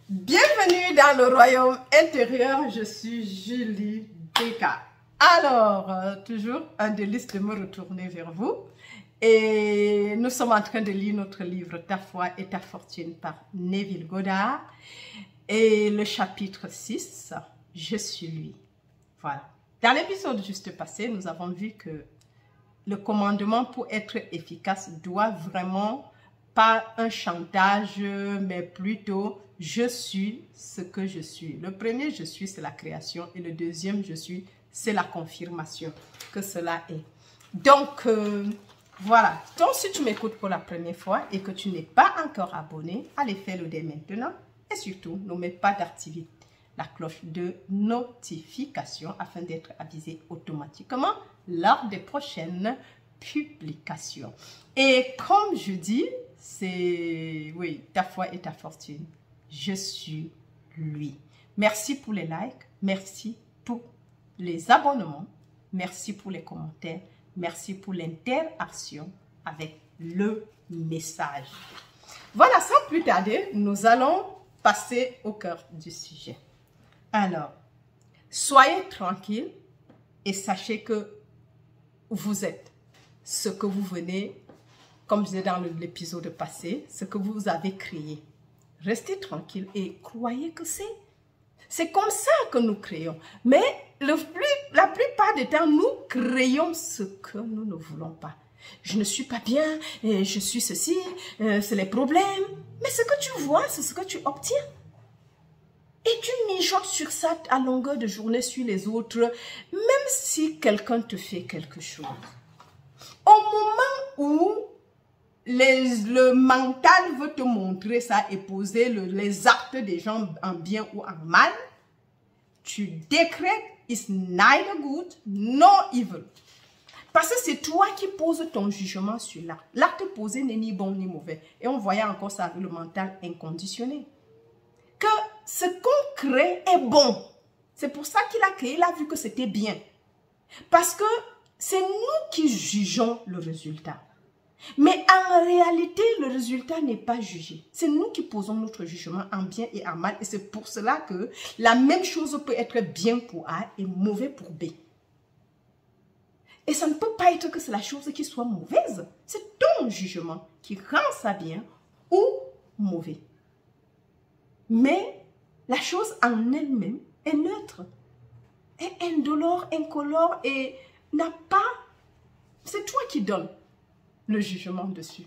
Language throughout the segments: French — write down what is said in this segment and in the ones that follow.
Bienvenue dans le royaume intérieur, je suis Julie Deka. Alors, toujours un délice de me retourner vers vous. Et nous sommes en train de lire notre livre « Ta foi et ta fortune » par Neville Goddard. Et le chapitre 6, « Je suis lui ». Voilà. Dans l'épisode juste passé, nous avons vu que le commandement pour être efficace doit vraiment pas un chantage, mais plutôt « je suis ce que je suis ». Le premier « je suis » c'est la création et le deuxième « je suis » c'est la confirmation que cela est. Donc, voilà. Donc, si tu m'écoutes pour la première fois et que tu n'es pas encore abonné, allez faire-le dès maintenant. Et surtout, n'oublie pas d'activer la cloche de notification afin d'être avisé automatiquement lors des prochaines publications. Et comme je dis, c'est, oui, ta foi et ta fortune. Je suis lui. Merci pour les likes, merci pour les abonnements, merci pour les commentaires, merci pour l'interaction avec le message. Voilà, sans plus tarder, nous allons passer au cœur du sujet. Alors, soyez tranquille et sachez que vous êtes ce que vous venez, comme je disais dans l'épisode passé, ce que vous avez créé. Restez tranquille et croyez que c'est comme ça que nous créons. Mais la plupart du temps, nous créons ce que nous ne voulons pas. Je ne suis pas bien, je suis ceci, c'est les problèmes. Mais ce que tu vois, c'est ce que tu obtiens. Et tu mijotes sur ça à longueur de journée sur les autres, même si quelqu'un te fait quelque chose. Au moment où le mental veut te montrer ça et poser les actes des gens en bien ou en mal, tu décrètes « it's neither good nor evil ». Parce que c'est toi qui poses ton jugement sur l'acte. L'acte posé n'est ni bon ni mauvais. Et on voyait encore ça avec le mental inconditionné. Que ce qu'on crée est bon. C'est pour ça qu'il a créé, il a vu que c'était bien. Parce que c'est nous qui jugeons le résultat. Mais en réalité, le résultat n'est pas jugé. C'est nous qui posons notre jugement en bien et en mal. Et c'est pour cela que la même chose peut être bien pour A et mauvais pour B. Et ça ne peut pas être que c'est la chose qui soit mauvaise. C'est ton jugement qui rend ça bien ou mauvais. Mais la chose en elle-même est neutre, est indolore, incolore et n'a pas... C'est toi qui donnes le jugement dessus,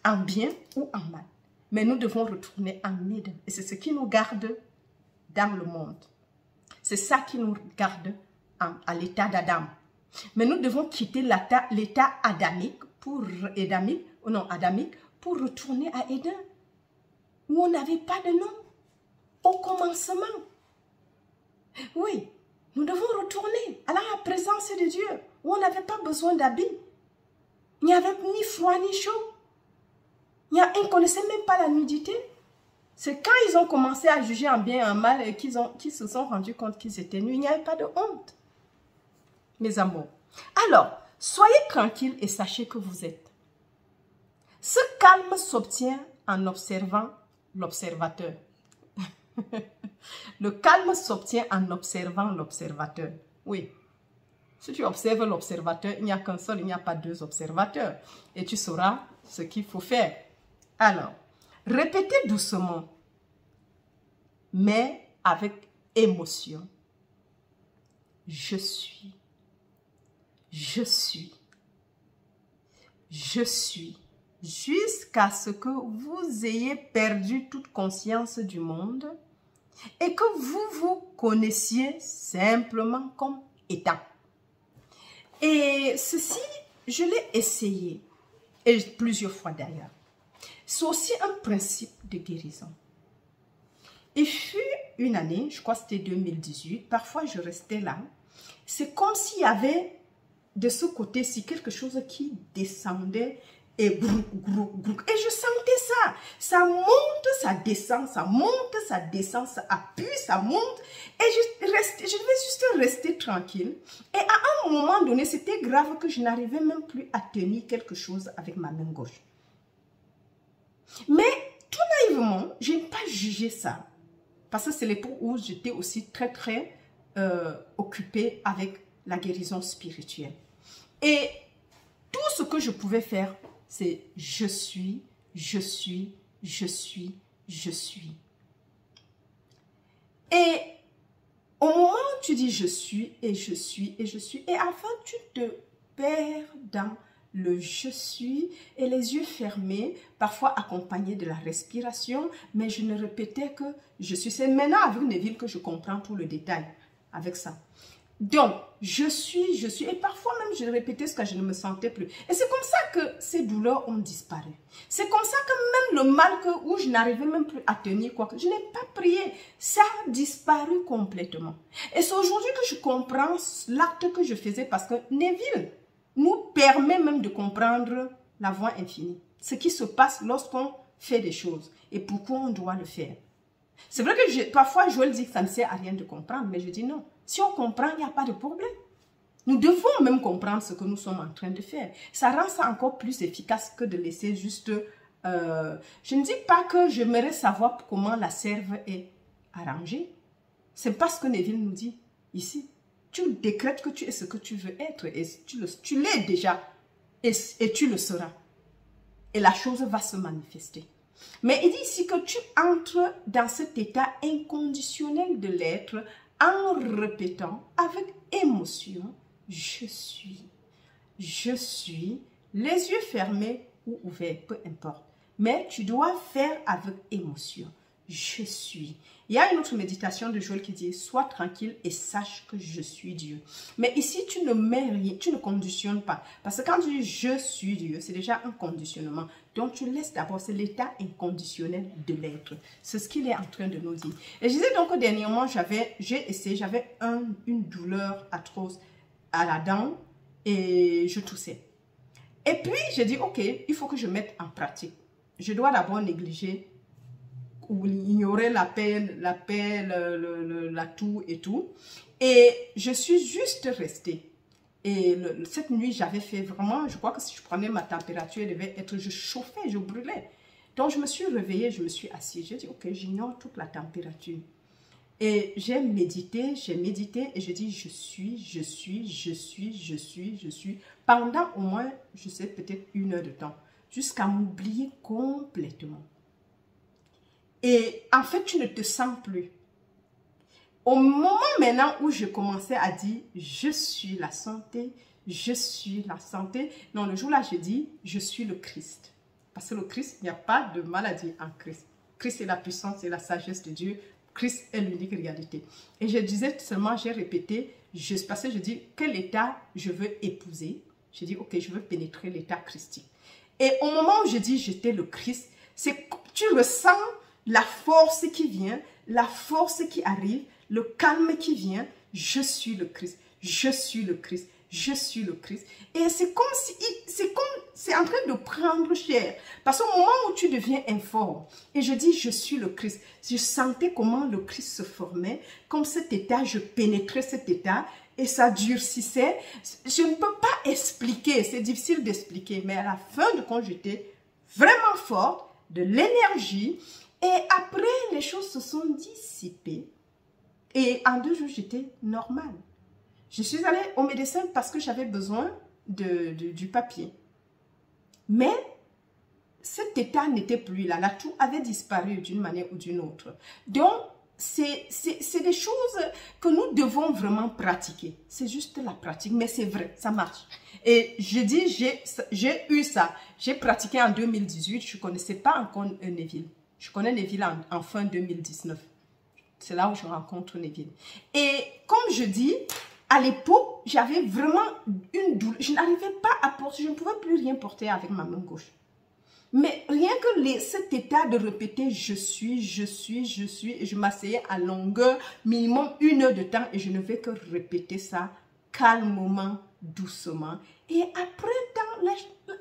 en bien ou en mal. Mais nous devons retourner en Éden. Et c'est ce qui nous garde dans le monde. C'est ça qui nous garde à l'état d'Adam. Mais nous devons quitter l'état adamique pour retourner à Éden, où on n'avait pas de nom au commencement. Oui, nous devons retourner à la présence de Dieu, où on n'avait pas besoin d'habits. Il n'y avait ni froid ni chaud. On ne connaissait même pas la nudité. C'est quand ils ont commencé à juger en bien et en mal et qu'ils se sont rendus compte qu'ils étaient nus. Il n'y avait pas de honte. Mes amours. Alors, soyez tranquilles et sachez que vous êtes. Ce calme s'obtient en observant l'observateur. Le calme s'obtient en observant l'observateur. Oui. Si tu observes l'observateur, il n'y a qu'un seul, il n'y a pas deux observateurs. Et tu sauras ce qu'il faut faire. Alors, répétez doucement, mais avec émotion. Je suis. Je suis. Je suis. Jusqu'à ce que vous ayez perdu toute conscience du monde et que vous vous connaissiez simplement comme étant. Et ceci, je l'ai essayé, et plusieurs fois d'ailleurs. C'est aussi un principe de guérison. Il fut une année, je crois que c'était 2018, parfois je restais là. C'est comme s'il y avait de ce côté-ci quelque chose qui descendait et grou, grou, grou. Et je sentais ça. Ça monte, ça descend, ça monte, ça descend, ça appuie, ça monte. Et je devais juste rester tranquille. Et à un moment donné, c'était grave que je n'arrivais même plus à tenir quelque chose avec ma main gauche. Mais tout naïvement, je n'ai pas jugé ça. Parce que c'est l'époque où j'étais aussi très occupée avec la guérison spirituelle. Et tout ce que je pouvais faire, c'est je suis. Et au moment où tu dis je suis, et à la fin tu te perds dans le je suis et les yeux fermés, parfois accompagnés de la respiration, mais je ne répétais que je suis. C'est maintenant avec Neville que je comprends tout le détail avec ça. Donc, je suis, et parfois même je répétais ce que je ne me sentais plus. Et c'est comme ça que ces douleurs ont disparu. C'est comme ça que même le mal où je n'arrivais même plus à tenir quoi que je n'ai pas prié, ça a disparu complètement. Et c'est aujourd'hui que je comprends l'acte que je faisais parce que Neville nous permet même de comprendre la voie infinie. Ce qui se passe lorsqu'on fait des choses et pourquoi on doit le faire. C'est vrai que parfois Joël dit que ça ne sert à rien de comprendre, mais je dis non. Si on comprend, il n'y a pas de problème. Nous devons même comprendre ce que nous sommes en train de faire. Ça rend ça encore plus efficace que de laisser juste... je ne dis pas que j'aimerais savoir comment la serve est arrangée. C'est pas ce que Neville nous dit ici. Tu décrètes que tu es ce que tu veux être et tu l'es déjà et tu le seras. Et la chose va se manifester. Mais il dit ici que tu entres dans cet état inconditionnel de l'être en répétant avec émotion, je suis, les yeux fermés ou ouverts, peu importe. Mais tu dois faire avec émotion, je suis. Il y a une autre méditation de Joël qui dit, sois tranquille et sache que je suis Dieu. Mais ici, tu ne mets rien, tu ne conditionnes pas. Parce que quand tu dis je suis Dieu, c'est déjà un conditionnement. Donc, tu laisses d'abord, c'est l'état inconditionnel de l'être. C'est ce qu'il est en train de nous dire. Et je disais donc que dernièrement, j'avais une douleur atroce à la dent et je toussais. Et puis, j'ai dit, ok, il faut que je mette en pratique. Je dois d'abord négliger ou ignorer la paix, la toux et tout. Et je suis juste restée. Et cette nuit, j'avais fait vraiment, je crois que si je prenais ma température, elle devait être, je chauffais, je brûlais. Donc, je me suis réveillée, je me suis assise. J'ai dit, ok, j'ignore toute la température. Et j'ai médité et j'ai dit, je suis. Pendant au moins, je sais, peut-être 1 heure de temps, jusqu'à m'oublier complètement. Et en fait, tu ne te sens plus. Au moment maintenant où je commençais à dire, je suis la santé, non, le jour-là, j'ai dit, je suis le Christ. Parce que le Christ, il n'y a pas de maladie en Christ. Christ est la puissance et la sagesse de Dieu. Christ est l'unique réalité. Et je disais seulement, j'ai répété, parce que je dis, quel état je veux épouser? J'ai dit, ok, je veux pénétrer l'état christique. Et au moment où je dis, j'étais le Christ, tu ressens la force qui vient, la force qui arrive, le calme qui vient, je suis le Christ, je suis le Christ, je suis le Christ. Et c'est comme si, c'est en train de prendre chair. Parce qu'au moment où tu deviens informe, et je dis je suis le Christ, je sentais comment le Christ se formait, comme cet état, je pénétrais cet état, et ça durcissait. Je ne peux pas expliquer, c'est difficile d'expliquer, mais à la fin de compte, j'étais vraiment forte, de l'énergie, et après, les choses se sont dissipées. Et en 2 jours, j'étais normale. Je suis allée au médecin parce que j'avais besoin du papier. Mais cet état n'était plus là. La toux avait disparu d'une manière ou d'une autre. Donc, c'est des choses que nous devons vraiment pratiquer. C'est juste la pratique, mais c'est vrai, ça marche. Et je dis, j'ai eu ça. J'ai pratiqué en 2018. Je ne connaissais pas encore Neville. Je connais Neville en fin 2019. C'est là où je rencontre Neville. Et comme je dis, à l'époque, j'avais vraiment une douleur. Je n'arrivais pas à porter, je ne pouvais plus rien porter avec ma main gauche. Mais rien que cet état de répéter je suis, et je m'asseyais à longueur, minimum 1 heure de temps, et je ne vais que répéter ça calmement, doucement. Et après,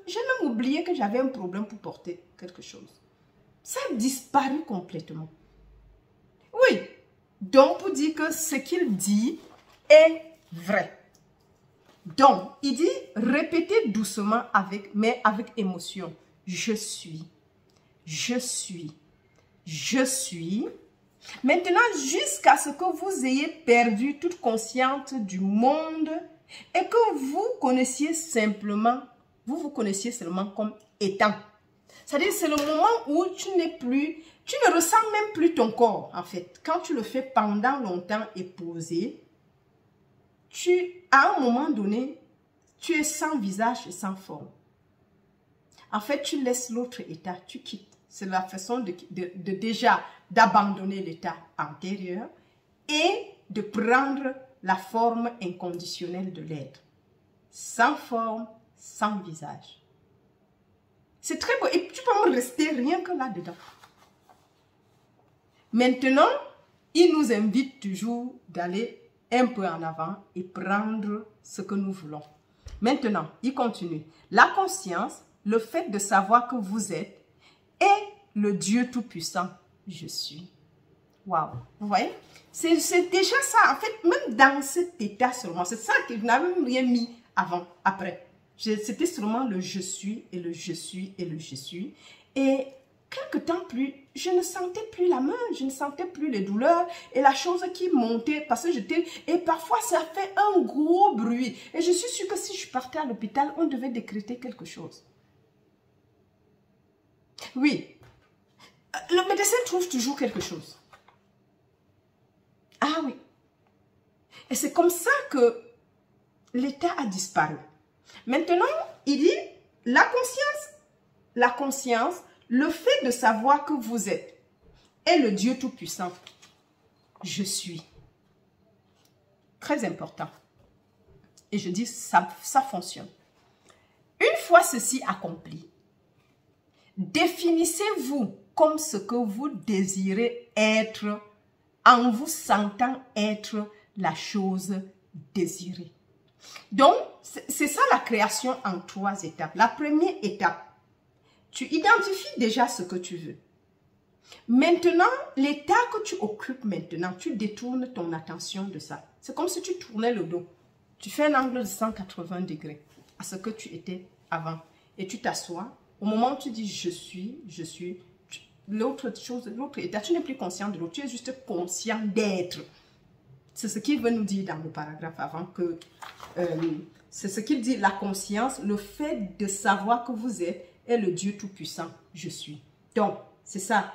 j'ai même oublié que j'avais un problème pour porter quelque chose. Ça a disparu complètement. Oui, donc pour dire que ce qu'il dit est vrai. Donc, il dit répétez doucement mais avec émotion. Je suis, je suis. Maintenant, jusqu'à ce que vous ayez perdu toute conscience du monde et que vous connaissiez simplement, vous connaissiez seulement comme étant. C'est-à-dire, c'est le moment où tu n'es plus, tu ne ressens même plus ton corps, en fait. Quand tu le fais pendant longtemps et posé, à un moment donné, tu es sans visage et sans forme. En fait, tu laisses l'autre état, tu quittes. C'est la façon déjà d'abandonner l'état antérieur et de prendre la forme inconditionnelle de l'être. Sans forme, sans visage. C'est très beau. Et tu peux me rester rien que là-dedans. Maintenant, il nous invite toujours d'aller un peu en avant et prendre ce que nous voulons. Maintenant, il continue. La conscience, le fait de savoir que vous êtes, est le Dieu Tout-Puissant. Je suis. Waouh. Vous voyez? C'est déjà ça. En fait, même dans cet état seulement, c'est ça que je n'avais même rien mis avant, après. C'était seulement le je suis et le je suis et le je suis. Et quelque temps plus, je ne sentais plus la main, je ne sentais plus les douleurs et la chose qui montait parce que j'étais... Et parfois, ça fait un gros bruit. Et je suis sûre que si je partais à l'hôpital, on devait décréter quelque chose. Oui, le médecin trouve toujours quelque chose. Ah oui. Et c'est comme ça que l'état a disparu. Maintenant, il dit la conscience, le fait de savoir que vous êtes, est le Dieu Tout-Puissant. Je suis. Très important. Et je dis, ça fonctionne. Une fois ceci accompli, définissez-vous comme ce que vous désirez être en vous sentant être la chose désirée. Donc, c'est ça la création en 3 étapes. La première étape, tu identifies déjà ce que tu veux. Maintenant, l'état que tu occupes maintenant, tu détournes ton attention de ça. C'est comme si tu tournais le dos. Tu fais un angle de 180 degrés à ce que tu étais avant. Et tu t'assois. Au moment où tu dis je suis, l'autre chose, l'autre état, tu n'es plus conscient de l'autre, tu es juste conscient d'être. C'est ce qu'il veut nous dire dans le paragraphe avant que c'est ce qu'il dit, la conscience, le fait de savoir que vous êtes est le Dieu Tout-Puissant, je suis. Donc, c'est ça,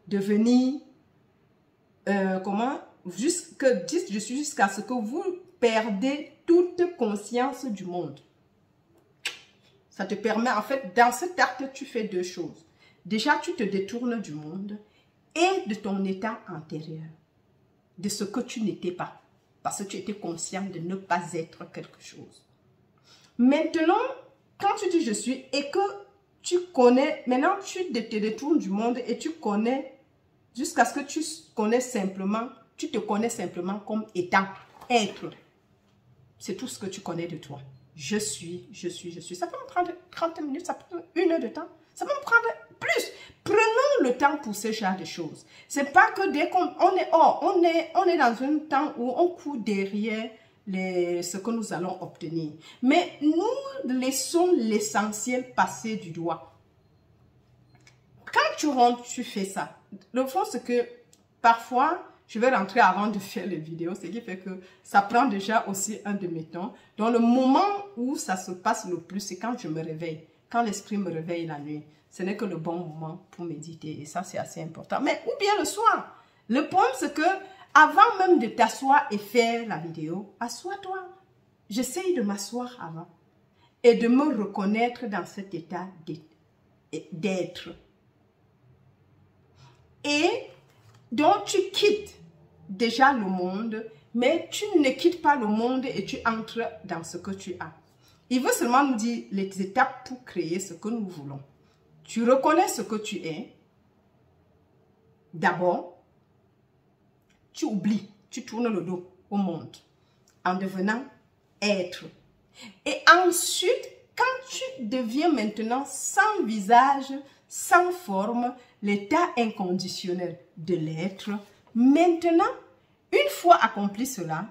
devenir, dites je suis jusqu'à ce que vous perdez toute conscience du monde. Ça te permet, en fait, dans cet acte, tu fais 2 choses. Déjà, tu te détournes du monde et de ton état antérieur, de ce que tu n'étais pas, parce que tu étais conscient de ne pas être quelque chose. Maintenant, quand tu dis je suis et que tu connais, maintenant tu te détournes du monde et tu connais, jusqu'à ce que tu connais simplement, tu te connais simplement comme étant, être. C'est tout ce que tu connais de toi. Je suis, je suis, je suis. Ça peut me prendre 30 minutes, ça peut prendre 1 heure de temps. Ça peut me prendre plus. Prenons le temps pour ce genre de choses. C'est pas que dès qu'on est dans un temps où on court derrière ce que nous allons obtenir. Mais nous laissons l'essentiel passer du doigt. Quand tu rentres, tu fais ça. Le fond, c'est que parfois, je vais rentrer avant de faire les vidéos, ce qui fait que ça prend déjà aussi un de mes temps. Donc, le moment où ça se passe le plus, c'est quand je me réveille. Quand l'esprit me réveille la nuit. Ce n'est que le bon moment pour méditer. Et ça, c'est assez important. Mais ou bien le soir. Le problème, c'est que avant même de t'asseoir et faire la vidéo, assois-toi. J'essaye de m'asseoir avant et de me reconnaître dans cet état d'être. Et donc, tu quittes déjà le monde, mais tu ne quittes pas le monde et tu entres dans ce que tu as. Il veut seulement nous dire les étapes pour créer ce que nous voulons. Tu reconnais ce que tu es. D'abord, tu oublies, tu tournes le dos au monde en devenant être. Et ensuite, quand tu deviens maintenant sans visage, sans forme, l'état inconditionnel de l'être, maintenant, une fois accompli cela,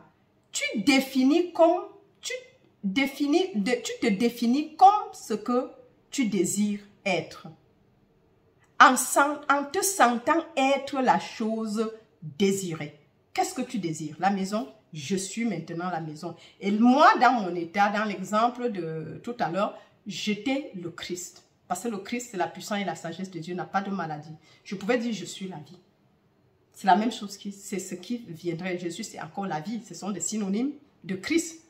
tu te définis comme ce que tu désires être. en te sentant être la chose désirée. Qu'est-ce que tu désires? La maison? Je suis maintenant la maison. Et moi, dans mon état, dans l'exemple de tout à l'heure, j'étais le Christ. Parce que le Christ, c'est la puissance et la sagesse de Dieu, n'a pas de maladie. Je pouvais dire, je suis la vie. C'est la même chose, c'est ce qui viendrait. Jésus, c'est encore la vie. Ce sont des synonymes de Christ.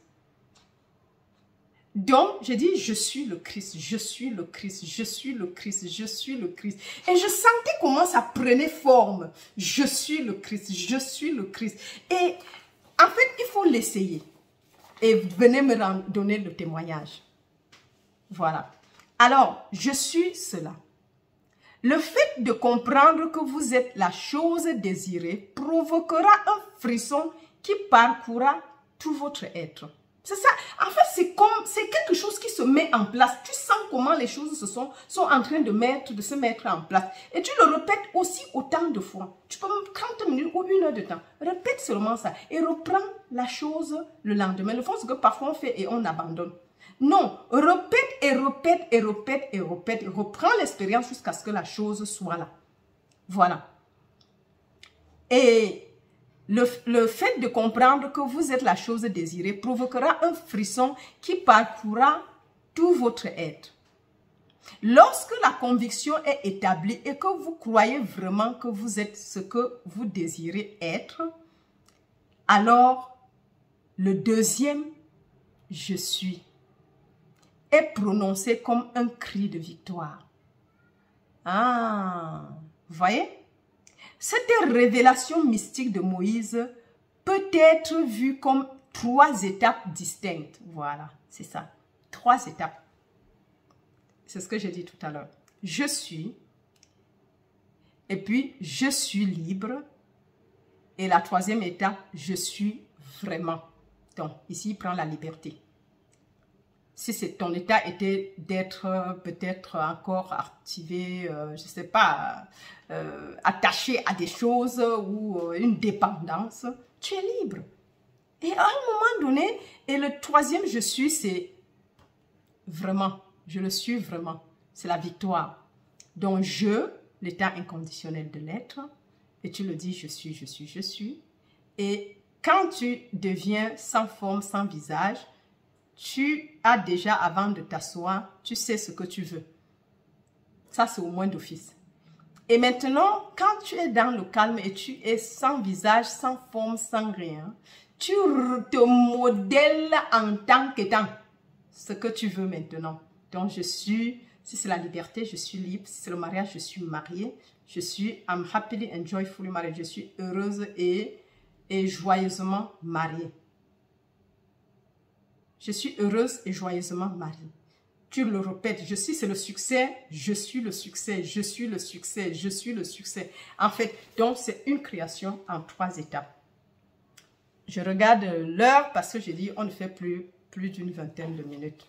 Donc, j'ai dit, je suis le Christ, je suis le Christ, je suis le Christ, je suis le Christ. Et je sentais comment ça prenait forme. Je suis le Christ, je suis le Christ. Et en fait, il faut l'essayer. Et venez me donner le témoignage. Voilà. Alors, je suis cela. Le fait de comprendre que vous êtes la chose désirée provoquera un frisson qui parcourra tout votre être. C'est ça. En fait, c'est quelque chose qui se met en place. Tu sens comment les choses sont en train de se mettre en place. Et tu le répètes aussi autant de fois. Tu peux même 30 minutes ou 1 heure de temps. Répète seulement ça. Et reprends la chose le lendemain. Le fond, c'est que parfois on fait et on abandonne. Non, répète et répète et répète et répète. Reprends l'expérience jusqu'à ce que la chose soit là. Voilà. Et le fait de comprendre que vous êtes la chose désirée provoquera un frisson qui parcourra tout votre être. Lorsque la conviction est établie et que vous croyez vraiment que vous êtes ce que vous désirez être, alors le deuxième « je suis » est prononcé comme un cri de victoire. Ah, vous voyez? Cette révélation mystique de Moïse peut être vue comme 3 étapes distinctes. Voilà, c'est ça. 3 étapes. C'est ce que j'ai dit tout à l'heure. Je suis. Et puis, je suis libre. Et la 3e étape, je suis vraiment. Donc, ici, il prend la liberté. Si ton état était d'être peut-être encore activé, je ne sais pas, attaché à des choses ou une dépendance, tu es libre. Et à un moment donné, et le 3e je suis, c'est vraiment, je le suis vraiment, c'est la victoire. Donc je, l'état inconditionnel de l'être, et tu le dis, je suis, je suis, je suis. Et quand tu deviens sans forme, sans visage, tu as déjà, avant de t'asseoir, tu sais ce que tu veux. Ça, c'est au moins d'office. Et maintenant, quand tu es dans le calme et tu es sans visage, sans forme, sans rien, tu te modèles en tant qu'étant ce que tu veux maintenant. Donc, je suis, si c'est la liberté, je suis libre. Si c'est le mariage, je suis mariée. Je suis, I'm happily and joyfully married. Je suis heureuse et joyeusement mariée. Je suis heureuse et joyeusement mariée. Tu le répètes, je suis, c'est le succès, je suis le succès, je suis le succès, je suis le succès. En fait, donc c'est une création en 3 étapes. Je regarde l'heure parce que j'ai dit on ne fait plus d'une vingtaine de minutes.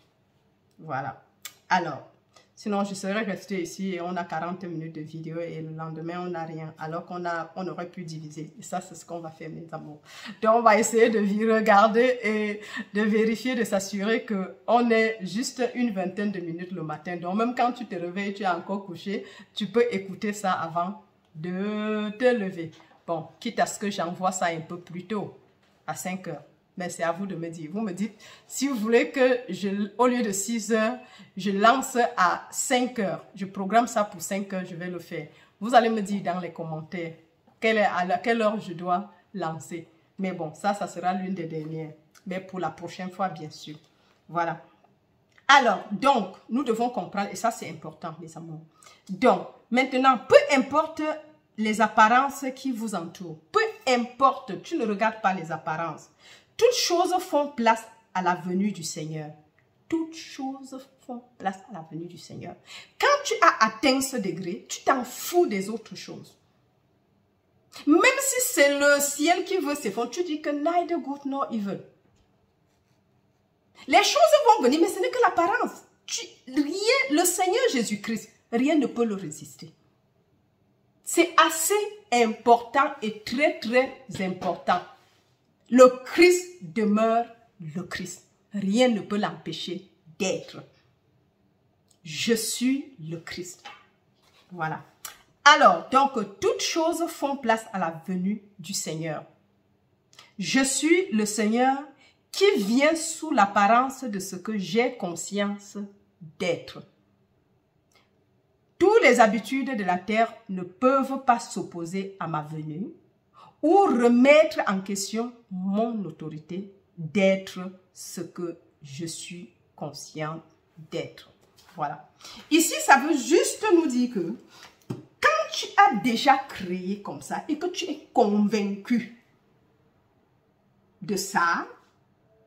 Voilà. Alors, sinon je serais restée ici et on a 40 minutes de vidéo et le lendemain on n'a rien. Alors on aurait pu diviser. Et ça c'est ce qu'on va faire mes amours. Donc on va essayer de regarder et de vérifier, de s'assurer qu'on est juste une vingtaine de minutes le matin. Donc même quand tu te réveilles, tu es encore couché, tu peux écouter ça avant de te lever. Bon, quitte à ce que j'envoie ça un peu plus tôt, à 5 heures. Mais c'est à vous de me dire. Vous me dites, si vous voulez que, au lieu de 6 heures, je lance à 5 heures. Je programme ça pour 5 heures, je vais le faire. Vous allez me dire dans les commentaires à quelle heure je dois lancer. Mais bon, ça sera l'une des dernières. Mais pour la prochaine fois, bien sûr. Voilà. Alors, donc, nous devons comprendre, et ça c'est important, mes amours. Donc, maintenant, peu importe les apparences qui vous entourent, peu importe, tu ne regardes pas les apparences. Toutes choses font place à la venue du Seigneur. Toutes choses font place à la venue du Seigneur. Quand tu as atteint ce degré, tu t'en fous des autres choses. Même si c'est le ciel qui veut s'effondrer, tu dis que neither good nor evil. Les choses vont venir, mais ce n'est que l'apparence. Le Seigneur Jésus-Christ, rien ne peut le résister. C'est assez important et très, très important. Le Christ demeure le Christ. Rien ne peut l'empêcher d'être. Je suis le Christ. Voilà. Alors, donc, toutes choses font place à la venue du Seigneur. Je suis le Seigneur qui vient sous l'apparence de ce que j'ai conscience d'être. Toutes les habitudes de la terre ne peuvent pas s'opposer à ma venue ou remettre en question mon autorité d'être ce que je suis conscient d'être. Voilà. Ici, ça veut juste nous dire que quand tu as déjà créé comme ça et que tu es convaincu de ça,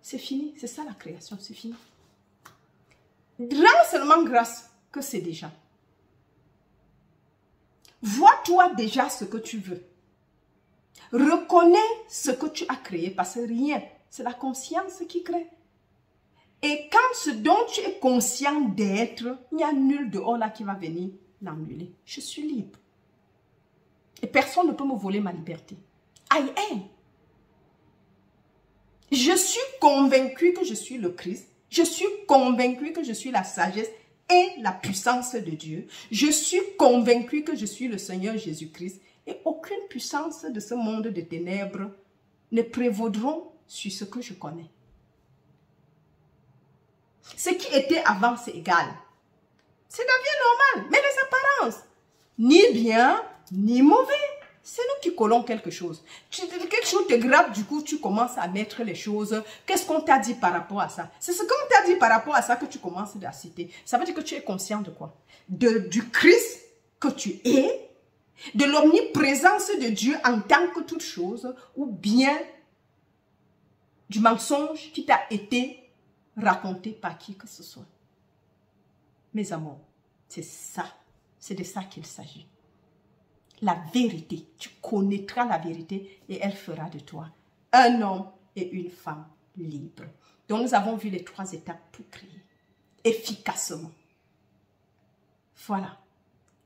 c'est fini. C'est ça la création, c'est fini. Rends seulement grâce que c'est déjà. Vois-toi déjà ce que tu veux. Reconnais ce que tu as créé parce que rien, c'est la conscience qui crée. Et quand ce dont tu es conscient d'être, il n'y a nul dehors là qui va venir l'annuler. Je suis libre. Et personne ne peut me voler ma liberté. I am. Je suis convaincu que je suis le Christ. Je suis convaincu que je suis la sagesse et la puissance de Dieu. Je suis convaincu que je suis le Seigneur Jésus-Christ. Et aucune puissance de ce monde de ténèbres ne prévaudront sur ce que je connais. Ce qui était avant, c'est égal. C'est la vie normale. Mais les apparences, ni bien, ni mauvais. C'est nous qui collons quelque chose. Quelque chose te gratte, du coup, tu commences à mettre les choses. Qu'est-ce qu'on t'a dit par rapport à ça? C'est ce qu'on t'a dit par rapport à ça que tu commences à citer. Ça veut dire que tu es conscient de quoi? Du Christ que tu es, de l'omniprésence de Dieu en tant que toute chose, ou bien du mensonge qui t'a été raconté par qui que ce soit. Mes amours, c'est ça. C'est de ça qu'il s'agit. La vérité, tu connaîtras la vérité et elle fera de toi un homme et une femme libres. Donc nous avons vu les 3 étapes pour créer efficacement. Voilà.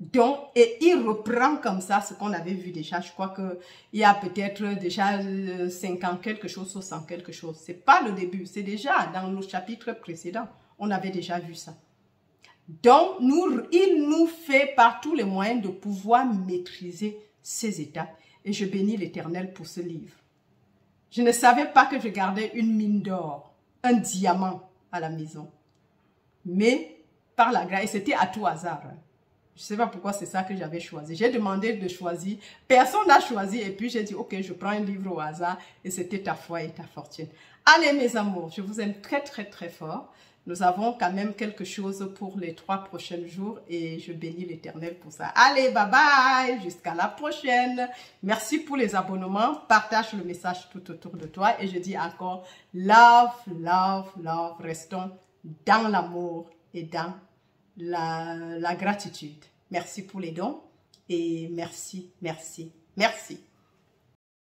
Donc, et il reprend comme ça ce qu'on avait vu déjà. Je crois qu'il y a peut-être déjà 50 quelque chose, 60 quelque chose. Ce n'est pas le début, c'est déjà dans nos chapitres précédents. On avait déjà vu ça. Donc, il nous fait par tous les moyens de pouvoir maîtriser ces étapes. Et je bénis l'Éternel pour ce livre. Je ne savais pas que je gardais une mine d'or, un diamant à la maison. Mais, par la grâce, c'était à tout hasard. Je ne sais pas pourquoi c'est ça que j'avais choisi. J'ai demandé de choisir. Personne n'a choisi. Et puis, j'ai dit, ok, je prends un livre au hasard. Et c'était ta foi et ta fortune. Allez, mes amours, je vous aime très, très, très fort. Nous avons quand même quelque chose pour les 3 prochains jours et je bénis l'Éternel pour ça. Allez, bye bye, jusqu'à la prochaine. Merci pour les abonnements. Partage le message tout autour de toi et je dis encore love, love, love. Restons dans l'amour et dans la gratitude. Merci pour les dons et merci, merci, merci.